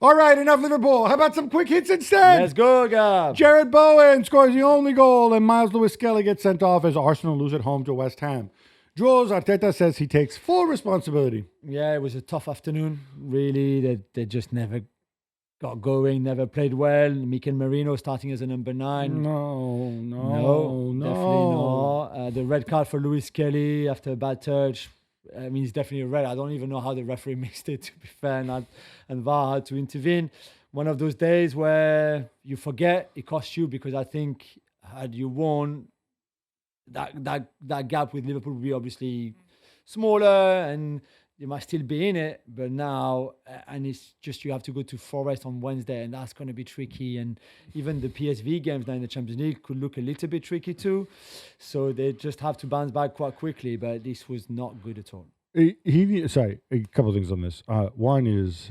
All right, enough Liverpool. How about some quick hits instead? Let's go, Gab. Jared Bowen scores the only goal, and Miles Lewis-Skelly gets sent off as Arsenal lose at home to West Ham. Jules, Arteta says he takes full responsibility. Yeah, it was a tough afternoon. Really, they just never got going, never played well. Mikel Merino starting as a number 9. No. Definitely not. The red card for Lewis Kelly after a bad touch. I mean, it's definitely a red. I don't even know how the referee missed it, to be fair, and VAR had to intervene. One of those days where you forget it cost you, because I think had you won, that gap with Liverpool would be obviously smaller and you might still be in it, but now, and it's just you have to go to Forest on Wednesday, and that's going to be tricky. And even the PSV games now in the Champions League could look a little bit tricky too. So they just have to bounce back quite quickly, but this was not good at all. Sorry, a couple of things on this. One is,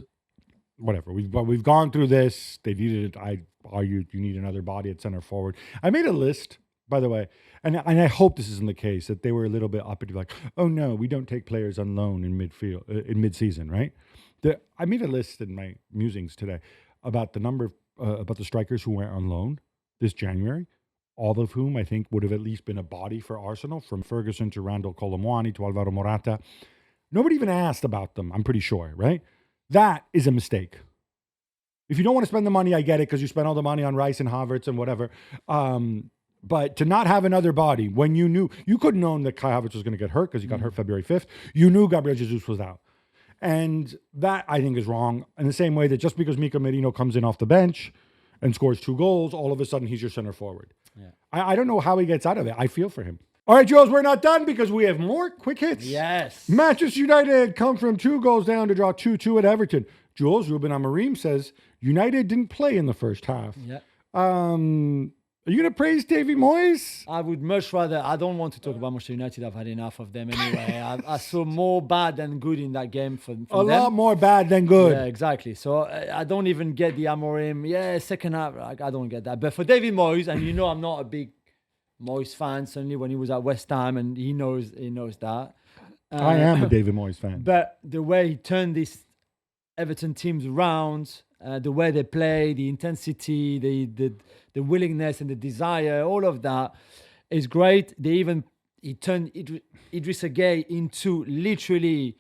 whatever, we've gone through this. They needed, I argued, you need another body at center forward. I made a list, by the way, and I hope this isn't the case, that they were a little bit up and like, oh no, we don't take players on loan in mid-season, right? I made a list in my musings today about the number about the strikers who went on loan this January, all of whom I think would have at least been a body for Arsenal, from Ferguson to Randall Colomwani to Alvaro Morata. Nobody even asked about them, I'm pretty sure, right? That is a mistake. If you don't want to spend the money, I get it, because you spent all the money on Rice and Havertz and whatever. But to not have another body when you knew, you couldn't know that Kai Havertz was going to get hurt because he got hurt February 5th. You knew Gabriel Jesus was out. And that, I think, is wrong. In the same way that just because Mikel Merino comes in off the bench and scores 2 goals, all of a sudden he's your center forward. Yeah. I don't know how he gets out of it. I feel for him. All right, Jules, we're not done because we have more quick hits. Yes. Manchester United come from 2 goals down to draw 2-2 at Everton. Jules, Ruben Amorim says United didn't play in the first half. Yeah. Are you going to praise Davy Moyes? I would much rather. I don't want to talk about Manchester United. I've had enough of them anyway. I saw more bad than good in that game from them. Lot more bad than good. Yeah, exactly. So I don't even get the Amorim. Yeah, second half. I don't get that. But for David Moyes, and you know I'm not a big Moyes fan, certainly when he was at West Ham, and he knows that. I am a David Moyes fan. But the way he turned these Everton teams around, the way they play, the intensity, the willingness and the desire, all of that is great. He turned Idrissa Gueye into literally,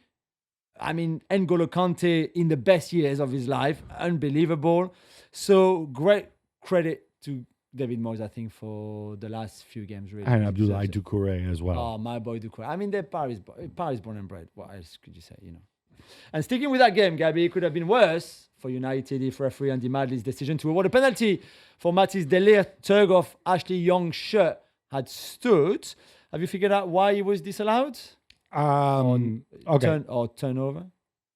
N'Golo Kante in the best years of his life. Unbelievable. So great credit to David Moyes, I think, for the last few games. Really. And Abdoulaye Doucouré as well. Oh, my boy Doucouré. They're Paris born and bred. What else could you say, And sticking with that game, Gabby, it could have been worse for United if referee Andy Madley's decision to award a penalty for Matthijs de Ligt Turgov Ashley Young's shirt had stood. Have you figured out why he was disallowed? Okay. Turnover?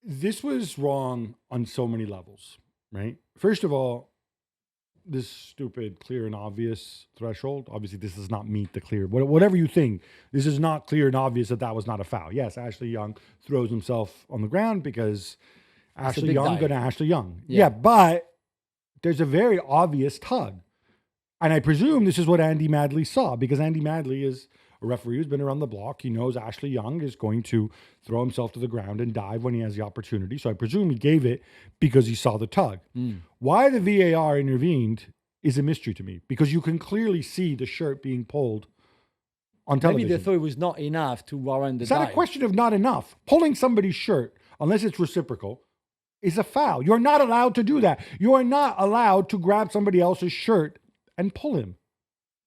This was wrong on so many levels, right? First of all, this stupid clear and obvious threshold. Obviously, this does not meet the clear. Whatever you think, this is not clear and obvious that was not a foul. Yes, Ashley Young throws himself on the ground because Ashley Young going to Ashley Young. Yeah, but there's a very obvious tug. And I presume this is what Andy Madley saw, because Andy Madley is a referee who's been around the block. He knows Ashley Young is going to throw himself to the ground and dive when he has the opportunity. So I presume he gave it because he saw the tug. Why the VAR intervened is a mystery to me, because you can clearly see the shirt being pulled on television. Maybe they thought it was not enough to warrant the It's not a question of not enough. Pulling somebody's shirt, unless it's reciprocal, is a foul. You're not allowed to do that. You are not allowed to grab somebody else's shirt and pull him.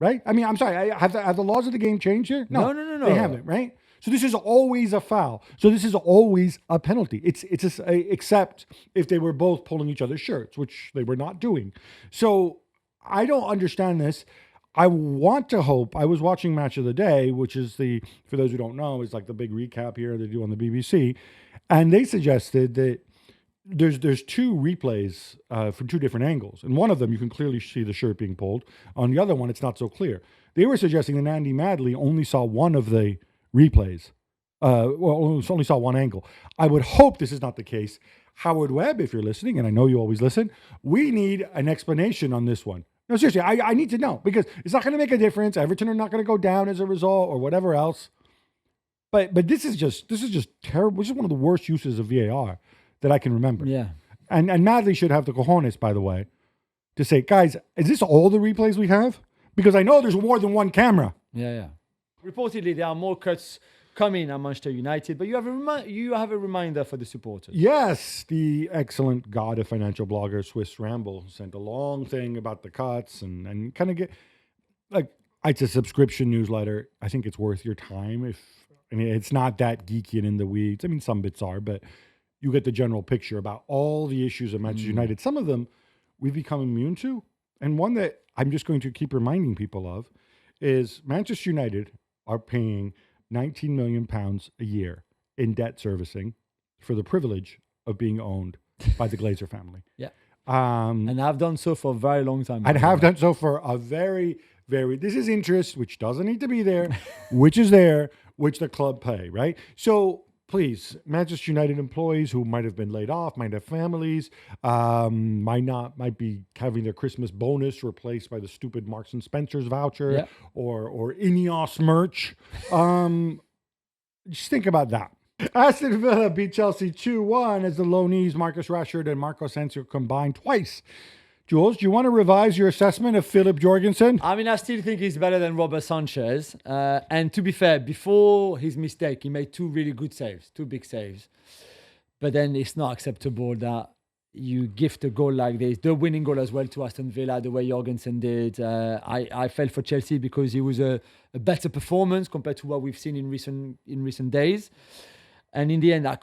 Right? I'm sorry. Have the laws of the game changed here? No. They haven't, right? So this is always a foul. So this is always a penalty. Except if they were both pulling each other's shirts, which they were not doing. So I don't understand this. I want to hope. I was watching Match of the Day, which is for those who don't know, is like the big recap here they do on the BBC. And they suggested that there's 2 replays from 2 different angles. And one of them, you can clearly see the shirt being pulled. On the other one, it's not so clear. They were suggesting that Andy Madley only saw one of the replays. Only saw one angle. I would hope this is not the case. Howard Webb, if you're listening, and I know you always listen, we need an explanation on this one. No, seriously, I need to know, because it's not going to make a difference. Everton are not going to go down as a result or whatever else. But this is just terrible. This is one of the worst uses of VAR that I can remember. Yeah. And Madley should have the cojones, by the way, to say, guys, is this all the replays we have? Because I know there's more than one camera. Yeah. Reportedly, there are more cuts coming at Manchester United, but you have a reminder for the supporters. Yes, the excellent god of financial blogger Swiss Ramble sent a long thing about the cuts and kind of get like it's a subscription newsletter. I think it's worth your time. It's not that geeky and in the weeds. I mean, some bits are, but you get the general picture about all the issues of Manchester United. Some of them we've become immune to, and one that I'm just going to keep reminding people of is Manchester United are paying £19 million a year in debt servicing for the privilege of being owned by the Glazer family. Yeah. And I've done so for a very long time. And have done so for a very, very, this is interest, which doesn't need to be there, which is there, which the club pay, right? So please, Manchester United employees who might have been laid off, might have families, might be having their Christmas bonus replaced by the stupid Marks and Spencer's voucher or Ineos merch. Just think about that. Aston Villa beat Chelsea 2-1 as the Loanese Marcus Rashford and Marco Asensio combined twice. Jules, do you want to revise your assessment of Philip Jorgensen? I mean, I still think he's better than Robert Sanchez. And to be fair, before his mistake, he made two really good saves, two big saves. But then it's not acceptable that you gift a goal like this, the winning goal as well to Aston Villa, the way Jorgensen did. I felt for Chelsea because it was a better performance compared to what we've seen in recent days. And in the end, that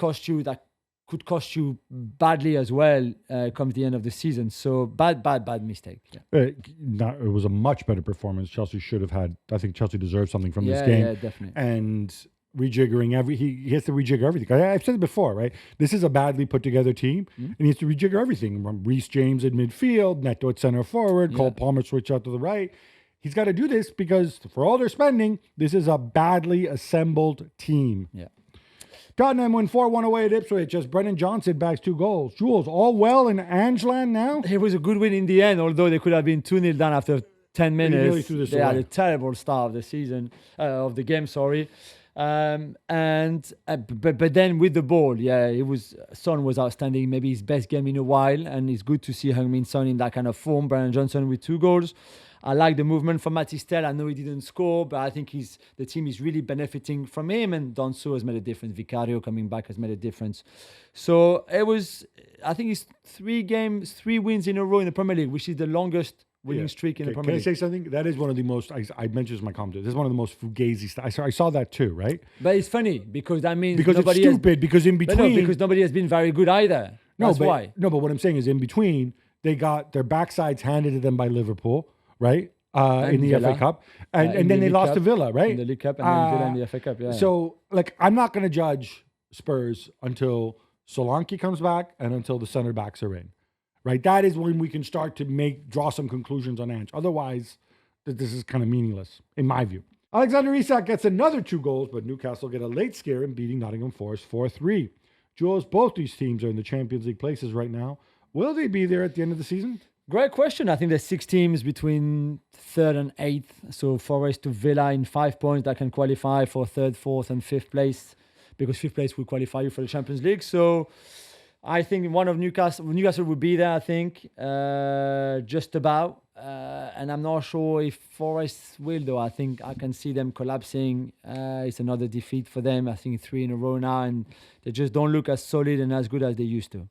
could cost you badly as well comes the end of the season. So bad mistake. Yeah. It was a much better performance. Chelsea should have had. I think Chelsea deserves something from this game. Yeah, definitely. And rejiggering he has to rejigger everything. I've said it before, right? This is a badly put together team, and he has to rejigger everything. Reece James in midfield, Neto at center forward, Cole Palmer switch out to the right. He's got to do this because for all their spending, this is a badly assembled team. Yeah. Tottenham win 4-1 away at Ipswich as Brennan Johnson bags 2 goals. Jules, all well in Angeland now? It was a good win in the end, although they could have been 2-0 down after 10 minutes. They had a terrible start of the season, of the game, sorry. But then with the ball, Son was outstanding, maybe his best game in a while, and it's good to see Heung-min Son in that kind of form. Brennan Johnson with 2 goals. I like the movement from Matistel. I know he didn't score, but I think the team is really benefiting from him, and Donso has made a difference. Vicario coming back has made a difference. So I think it's 3 wins in a row in the Premier League, which is the longest winning streak in the Premier League. Can I say something? That is one of the most, I mentioned this in my comment, this is one of the most fugazi stuff. I saw that too, right? But it's funny because that means because it's stupid, because in between. No, because nobody has been very good either. That's why. No, but what I'm saying is in between, they got their backsides handed to them by Liverpool, right? In the FA Cup. And then they lost to Villa, right? In the League Cup and then Villa in the FA Cup, yeah. So, I'm not going to judge Spurs until Solanke comes back and until the center backs are in, right? That is when we can start to draw some conclusions on Ange. Otherwise, this is kind of meaningless, in my view. Alexander Isak gets another 2 goals, but Newcastle get a late scare in beating Nottingham Forest 4-3. Jules, both these teams are in the Champions League places right now. Will they be there at the end of the season? Great question. I think there's 6 teams between 3rd and 8th. So Forest to Villa in 5 points that can qualify for 3rd, 4th and 5th place, because 5th place will qualify you for the Champions League. So I think one of Newcastle will be there, I think, just about. And I'm not sure if Forest will, though. I think I can see them collapsing. It's another defeat for them. I think 3 in a row now, and they just don't look as solid and as good as they used to.